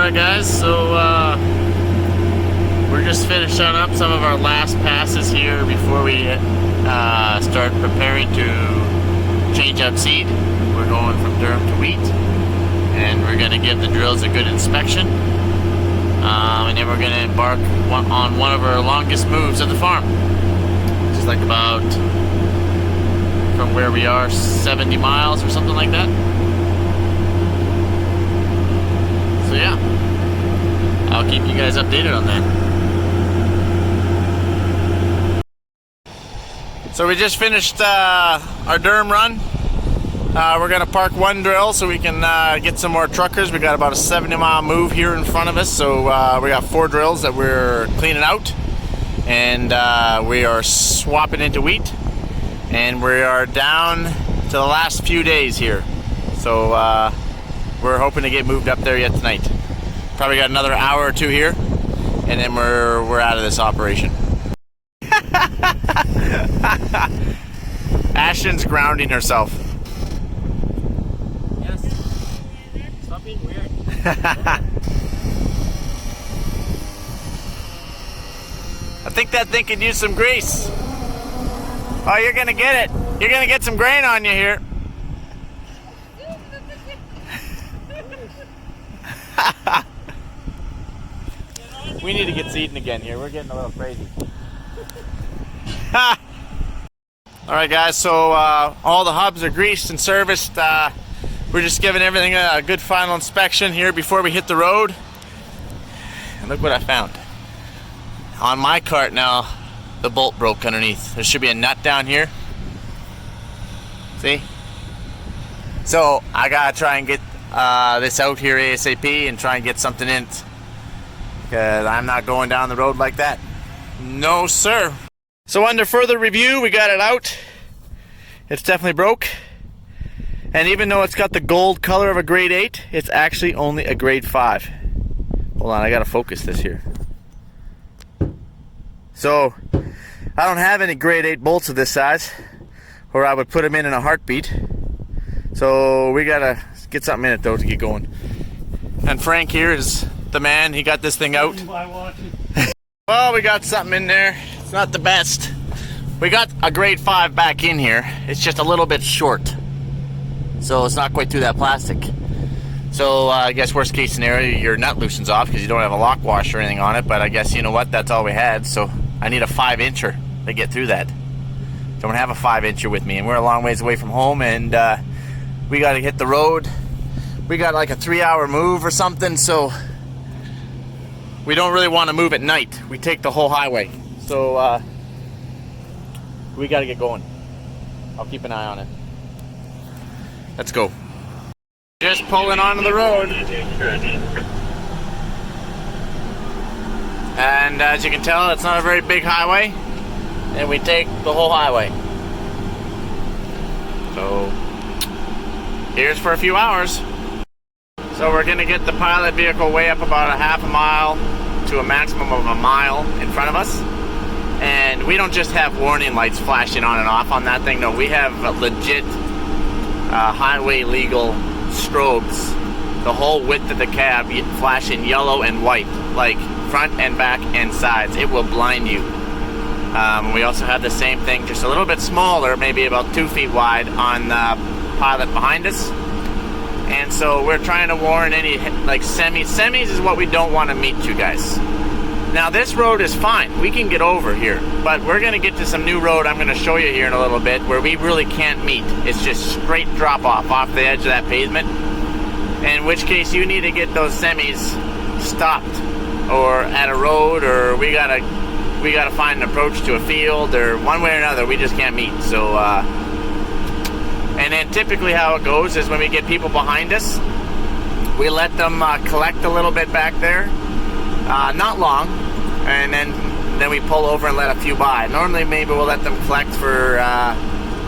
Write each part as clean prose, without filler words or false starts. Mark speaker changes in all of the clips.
Speaker 1: Alright guys, so we're just finishing up some of our last passes here before we start preparing to change out seed. We're going from durum to wheat, and we're going to give the drills a good inspection, and then we're going to embark on one of our longest moves of the farm. Just like about, from where we are, 70 miles or something like that. So yeah, I'll keep you guys updated on that. So we just finished our durum run. We're gonna park one drill so we can get some more truckers. We got about a 70-mile move here in front of us, so we got 4 drills that we're cleaning out, and we are swapping into wheat, and we are down to the last few days here. So we're hoping to get moved up there yet tonight. Probably got another hour or 2 here, and then we're out of this operation. Ashton's grounding herself.
Speaker 2: Yes. Stop being weird.
Speaker 1: I think that thing could use some grease. Oh, you're gonna get it. You're gonna get some grain on you here. We need to get seeding again here. We're getting a little crazy. Alright guys, so all the hubs are greased and serviced. We're just giving everything a good final inspection here before we hit the road. And look what I found. On my cart now, the bolt broke underneath. There should be a nut down here. See? So I gotta try and get this out here ASAP and try and get something in it, because I'm not going down the road like that. No sir. So under further review, we got it out. It's definitely broke. And even though it's got the gold color of a grade 8, it's actually only a grade 5. Hold on, I gotta focus this here. So I don't have any grade 8 bolts of this size, or I would put them in a heartbeat. So we gotta get something in it though to get going. And Frank here is the man. He got this thing out. Well, we got something in there. It's not the best. We got a grade 5 back in here. It's just a little bit short, so it's not quite through that plastic. So I guess worst case scenario, your nut loosens off because you don't have a lock wash or anything on it. But I guess, you know what, that's all we had. So I need a 5-incher to get through that. Don't have a 5-incher with me, and we're a long ways away from home, and we got to hit the road. We got like a 3-hour move or something, so we don't really want to move at night. We take the whole highway. So we got to get going. I'll keep an eye on it. Let's go. Just pulling onto the road. And as you can tell, it's not a very big highway, and we take the whole highway. So here's for a few hours. So we're going to get the pilot vehicle way up about a half a mile to a maximum of a mile in front of us. And we don't just have warning lights flashing on and off on that thing. No, we have legit highway legal strobes. The whole width of the cab flashing yellow and white, like front and back and sides. It will blind you. We also have the same thing, just a little bit smaller, maybe about 2 feet wide, on the pilot behind us. And so we're trying to warn any like semis. Semis is what we don't want to meet, you guys. Now this road is fine. We can get over here. But we're going to get to some new road I'm going to show you here in a little bit where we really can't meet. It's just straight drop off the edge of that pavement. In which case you need to get those semis stopped or at a road, or we gotta find an approach to a field, or one way or another we just can't meet. So and then typically how it goes is when we get people behind us, we let them collect a little bit back there, not long, and then we pull over and let a few by. Normally maybe we'll let them collect for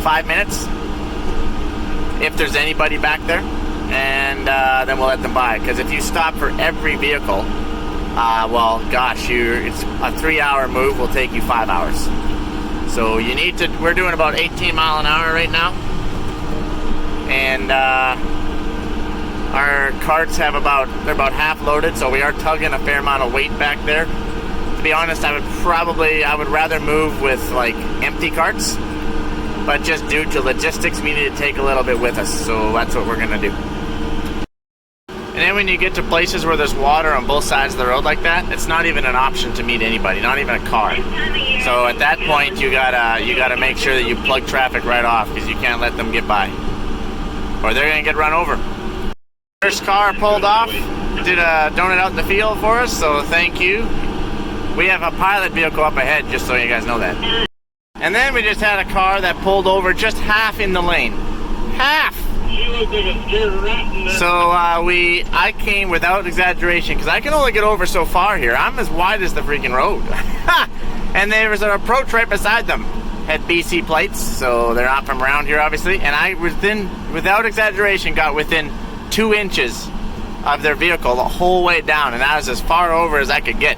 Speaker 1: 5 minutes if there's anybody back there, and then we'll let them by. Because if you stop for every vehicle, well, gosh, it's a 3-hour move will take you 5 hours. So you need to, we're doing about 18 mile an hour right now. And Our carts have they're about half loaded, so we are tugging a fair amount of weight back there. To be honest, I would rather move with like empty carts, but just due to logistics, we need to take a little bit with us, so that's what we're gonna do. And then when you get to places where there's water on both sides of the road like that, it's not even an option to meet anybody, not even a car. So at that point, you gotta make sure that you plug traffic right off, because you can't let them get by, or they're gonna get run over. First car pulled off, did a donut out in the field for us, so thank you. We have a pilot vehicle up ahead, just so you guys know that. And then we just had a car that pulled over just half in the lane. Half!
Speaker 2: She looked like a scared rat in that.
Speaker 1: So I came without exaggeration, because I can only get over so far here. I'm as wide as the freaking road. And there was an approach right beside them. Had BC plates, so they're not from around here, obviously. And I without exaggeration, got within 2 inches of their vehicle the whole way down, and I was as far over as I could get.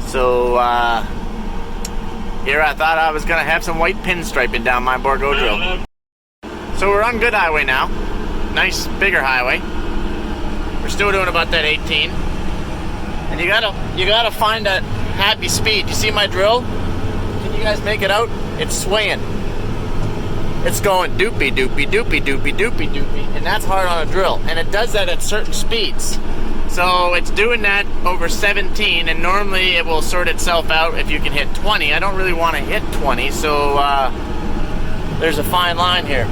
Speaker 1: So here I thought I was gonna have some white pinstriping down my Borgo drill. So we're on good highway now. Nice bigger highway. We're still doing about that 18. And you gotta find that happy speed. You see my drill? Can you guys make it out? It's swaying. It's going doopy doopy doopy doopy doopy doopy, and that's hard on a drill. And it does that at certain speeds. So it's doing that over 17, and normally it will sort itself out if you can hit 20. I don't really want to hit 20, so there's a fine line here.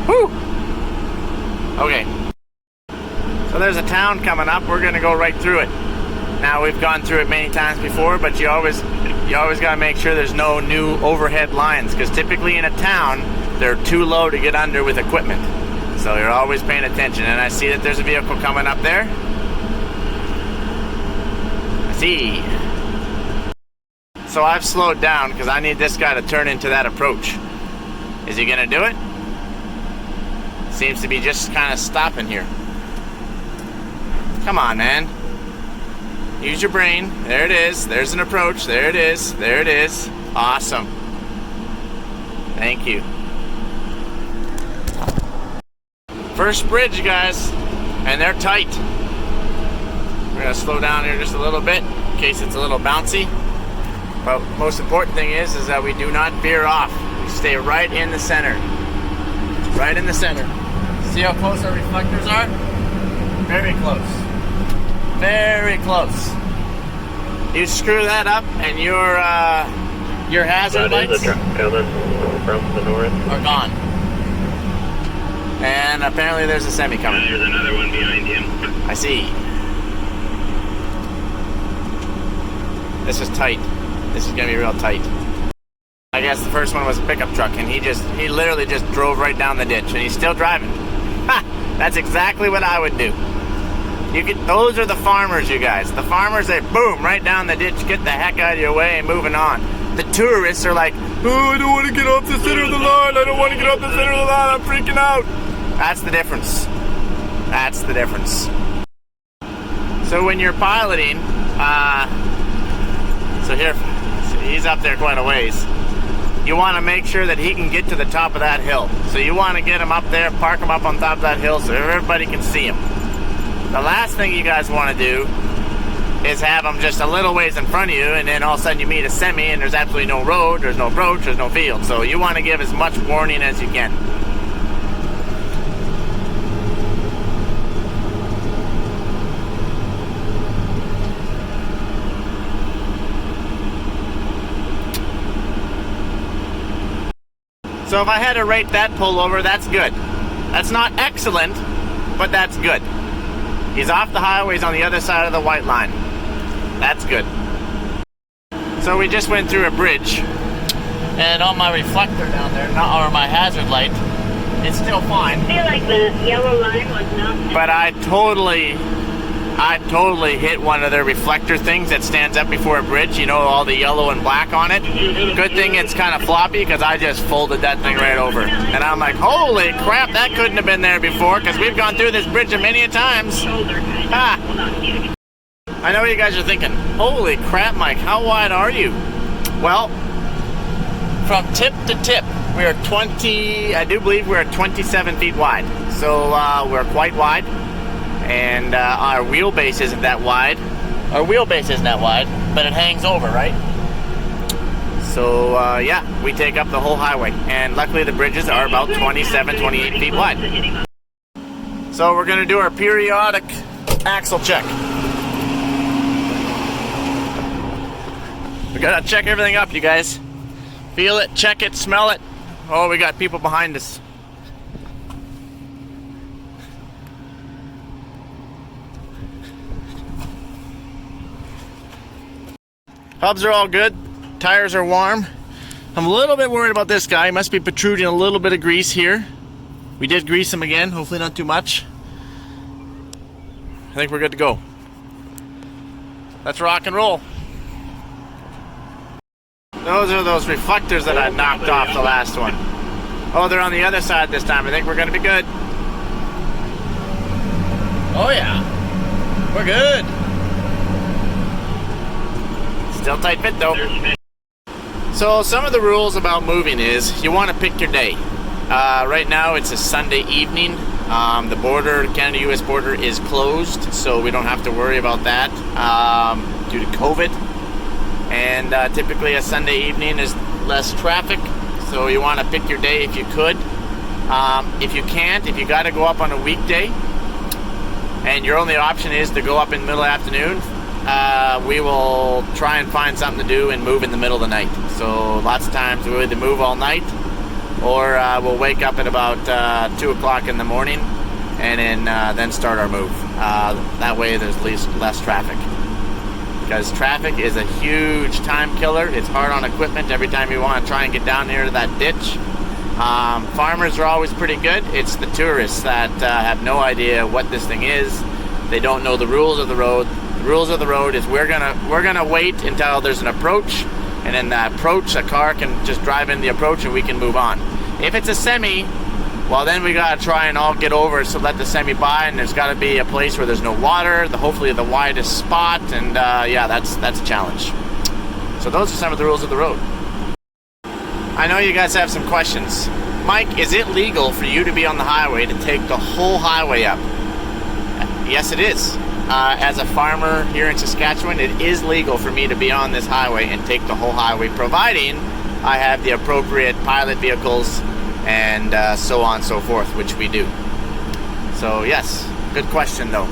Speaker 1: Whew! Okay. So there's a town coming up. We're gonna go right through it. Now, we've gone through it many times before, but you always gotta make sure there's no new overhead lines, because typically in a town, they're too low to get under with equipment. So you're always paying attention. And I see that there's a vehicle coming up there. I see. So I've slowed down because I need this guy to turn into that approach. Is he gonna do it? Seems to be just kind of stopping here. Come on, man. Use your brain. There it is. There's an approach. There it is. There it is. Awesome. Thank you. First bridge, guys. And they're tight. We're going to slow down here just a little bit in case it's a little bouncy. But most important thing is that we do not veer off. We stay right in the center. Right in the center. See how close our reflectors are? Very close. Very close. You screw that up and your hazard lights
Speaker 2: That is a truck coming from the north.
Speaker 1: are gone. And apparently there's a semi coming.
Speaker 2: There's another one behind him.
Speaker 1: I see. This is tight. This is gonna be real tight. I guess the first one was a pickup truck, and he literally just drove right down the ditch, and he's still driving. Ha! That's exactly what I would do. Those are the farmers, you guys. The farmers, they boom, right down the ditch, get the heck out of your way and moving on. The tourists are like, oh, I don't want to get off the center of the line. I don't want to get off the center of the line. I'm freaking out. That's the difference. That's the difference. So when you're piloting, so he's up there quite a ways. You want to make sure that he can get to the top of that hill. So you want to get him up there, park him up on top of that hill so everybody can see him. The last thing you guys want to do is have him just a little ways in front of you, and then all of a sudden you meet a semi and there's absolutely no road, there's no approach, there's no field. So you want to give as much warning as you can. So if I had to rate that pullover, that's good. That's not excellent, but that's good. He's off the highway, he's on the other side of the white line. That's good. So we just went through a bridge, and on my reflector down there, or my hazard light, it's still fine.
Speaker 3: I feel like the yellow line was not.
Speaker 1: But I totally hit one of their reflector things that stands up before a bridge, you know, all the yellow and black on it. Good thing it's kind of floppy, because I just folded that thing right over. And I'm like, holy crap, that couldn't have been there before, because we've gone through this bridge many a times. Ah. I know what you guys are thinking. Holy crap, Mike, how wide are you? Well, from tip to tip, We are 20, I do believe we're 27 feet wide. So we're quite wide. And our wheelbase isn't that wide. Our wheelbase isn't that wide, but it hangs over, right? So yeah, we take up the whole highway. And luckily the bridges are about 27, 28 feet wide. So we're gonna do our periodic axle check. We gotta check everything up, you guys. Feel it, check it, smell it. Oh, we got people behind us. Hubs are all good. Tires are warm. I'm a little bit worried about this guy. He must be protruding a little bit of grease here. We did grease him again, hopefully not too much. I think we're good to go. Let's rock and roll. Those are those reflectors that I knocked off the last one. Oh, they're on the other side this time. I think we're gonna be good. Oh yeah, we're good. Still tight fit though. So some of the rules about moving is you want to pick your day. Right now it's a Sunday evening. The border, Canada-US border is closed, so we don't have to worry about that due to COVID. And typically a Sunday evening is less traffic, so you want to pick your day if you could. If you can't, if you got to go up on a weekday and your only option is to go up in the middle of the afternoon, we will try and find something to do and move in the middle of the night. So lots of times we'll either move all night or we'll wake up at about 2 o'clock in the morning and then start our move. That way there's less traffic. Because traffic is a huge time killer. It's hard on equipment every time you want to try and get down here to that ditch. Farmers are always pretty good. It's the tourists that have no idea what this thing is. They don't know the rules of the road. The rules of the road is we're gonna wait until there's an approach, and in the approach, a car can just drive in the approach and we can move on. If it's a semi, well then we gotta try and all get over, so let the semi by, and there's gotta be a place where there's no water, hopefully the widest spot, and yeah, that's a challenge. So those are some of the rules of the road. I know you guys have some questions. Mike, is it legal for you to be on the highway to take the whole highway up? Yes, it is. As a farmer here in Saskatchewan, it is legal for me to be on this highway and take the whole highway, providing I have the appropriate pilot vehicles and so on and so forth, which we do. So yes, good question though.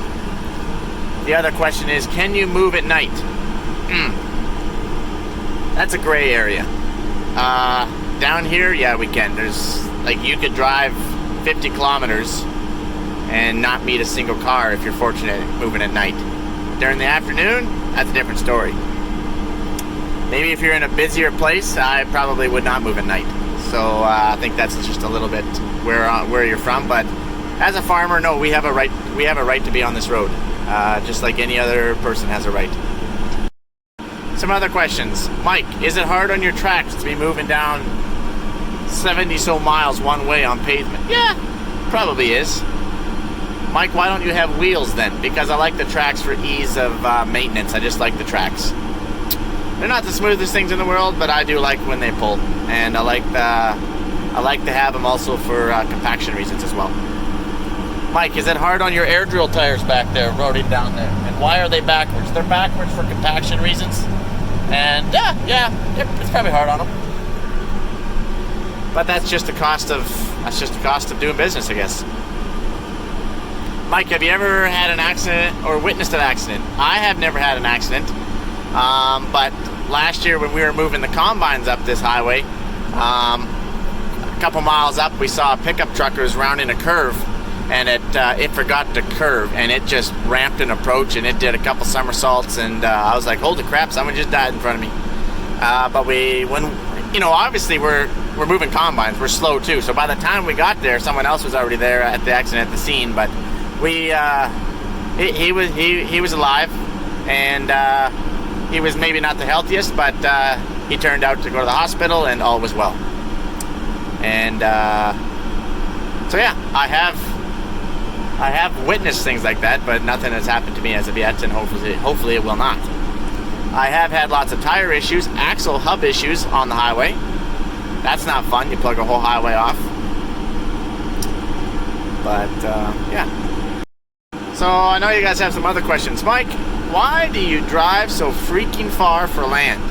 Speaker 1: The other question is, can you move at night? That's a gray area. Down here, yeah, we can. There's, like, you could drive 50 kilometers and not meet a single car if you're fortunate moving at night. During the afternoon, that's a different story. Maybe if you're in a busier place, I probably would not move at night. So I think that's just a little bit where you're from. But as a farmer, no, we have a right. We have a right to be on this road, just like any other person has a right. Some other questions. Mike, is it hard on your tracks to be moving down 70 so miles one way on pavement? Yeah, probably is. Mike, why don't you have wheels then? Because I like the tracks for ease of maintenance. I just like the tracks. They're not the smoothest things in the world, but I do like when they pull, and I like to have them also for compaction reasons as well. Mike, is it hard on your air drill tires back there, roading down there? And why are they backwards? They're backwards for compaction reasons, and yeah, it's probably hard on them. But that's just the cost of doing business, I guess. Mike, have you ever had an accident or witnessed an accident? I have never had an accident, but last year when we were moving the combines up this highway, a couple miles up, we saw a pickup truck that was rounding a curve, and it forgot to curve, and it just ramped an approach, and it did a couple somersaults, and I was like, holy crap, someone just died in front of me. But obviously we're moving combines, we're slow too, so by the time we got there, someone else was already there at the accident at the scene, but he was alive, and he was maybe not the healthiest, but he turned out to go to the hospital, and all was well. And so yeah, I have witnessed things like that, but nothing has happened to me as of yet, and hopefully it will not. I have had lots of tire issues, axle hub issues on the highway. That's not fun. You plug a whole highway off. But yeah. So I know you guys have some other questions. Mike, why do you drive so freaking far for land?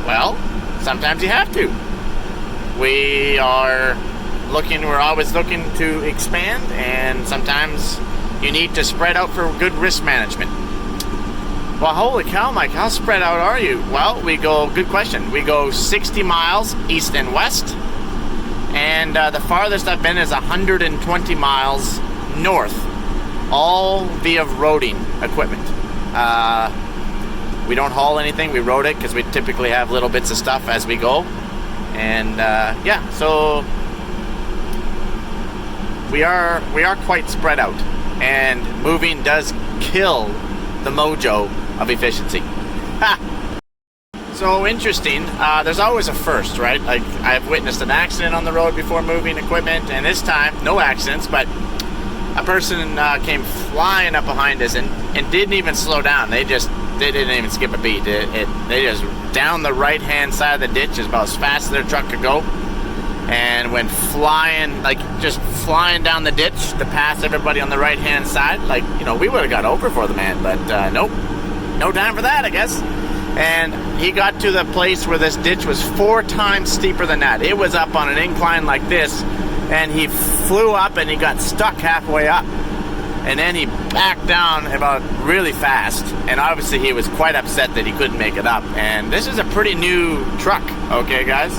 Speaker 1: Well, sometimes you have to. We're always looking to expand, and sometimes you need to spread out for good risk management. Well, holy cow, Mike, how spread out are you? Well, good question. We go 60 miles east and west, and the farthest I've been is 120 miles north, all via roading equipment. We don't haul anything, we road it because we typically have little bits of stuff as we go. And yeah, so we are quite spread out, and moving does kill the mojo of efficiency. So interesting. There's always a first, right? Like, I've witnessed an accident on the road before moving equipment, and this time no accidents, but a person came flying up behind us and didn't even slow down. They didn't even skip a beat. They just down the right hand side of the ditch as about as fast as their truck could go, and went flying, like just flying down the ditch to pass everybody on the right hand side. Like, you know, we would have got over for the man, but nope, no time for that, I guess. And he got to the place where this ditch was 4 times steeper than that. It was up on an incline like this, and he flew up and he got stuck halfway up. And then he backed down about really fast, and obviously he was quite upset that he couldn't make it up. And this is a pretty new truck, okay, guys?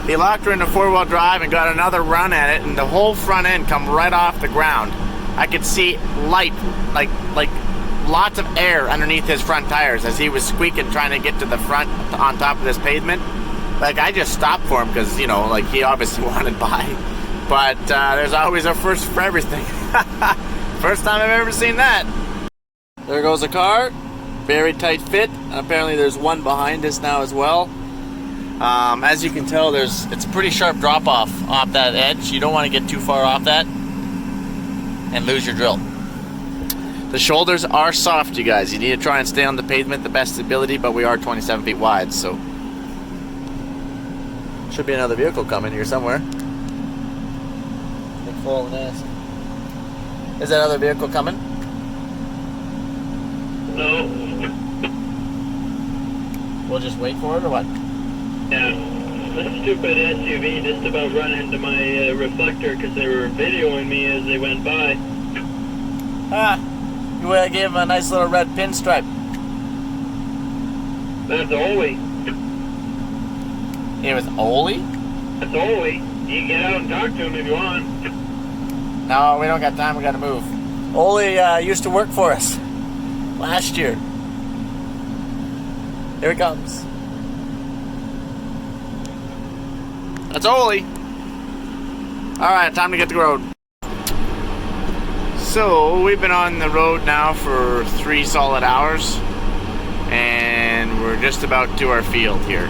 Speaker 1: He locked her into 4-wheel drive and got another run at it, and the whole front end come right off the ground. I could see light, like lots of air underneath his front tires as he was squeaking trying to get to the front on top of this pavement. Like, I just stopped for him because, you know, like, he obviously wanted by. But there's always a first for everything. First time I've ever seen that. There goes a car. Very tight fit. Apparently there's one behind us now as well. As you can tell, it's a pretty sharp drop off that edge. You don't want to get too far off that and lose your drill. The shoulders are soft, you guys. You need to try and stay on the pavement the best ability, but we are 27 feet wide, so should be another vehicle coming here somewhere. Big fall in the ass. Is that other vehicle coming?
Speaker 2: No.
Speaker 1: We'll just wait for it, or what?
Speaker 2: Yeah. That stupid SUV just about run into my reflector because they were videoing me as they went by.
Speaker 1: You gave him a nice little red pinstripe.
Speaker 2: That's Ole.
Speaker 1: It was Ole?
Speaker 2: That's Ole. You can get out and talk to him if you want.
Speaker 1: No, we don't got time. We got to move. Ole used to work for us last year. Here he comes. That's Ole. All right, time to get to the road. So we've been on the road now for 3 solid hours, and we're just about to our field here.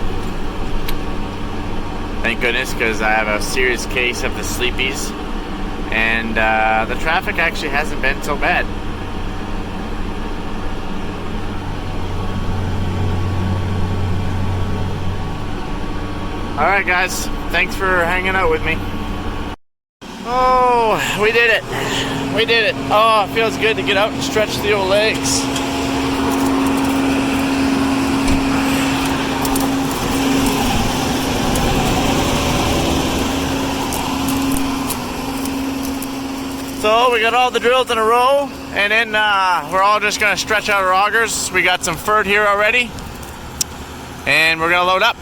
Speaker 1: Thank goodness, because I have a serious case of the sleepies, and the traffic actually hasn't been so bad. Alright guys, thanks for hanging out with me. Oh, we did it. We did it. Oh, it feels good to get out and stretch the old legs. So we got all the drills in a row, and then we're all just gonna stretch out our augers. We got some fert here already, and we're gonna load up.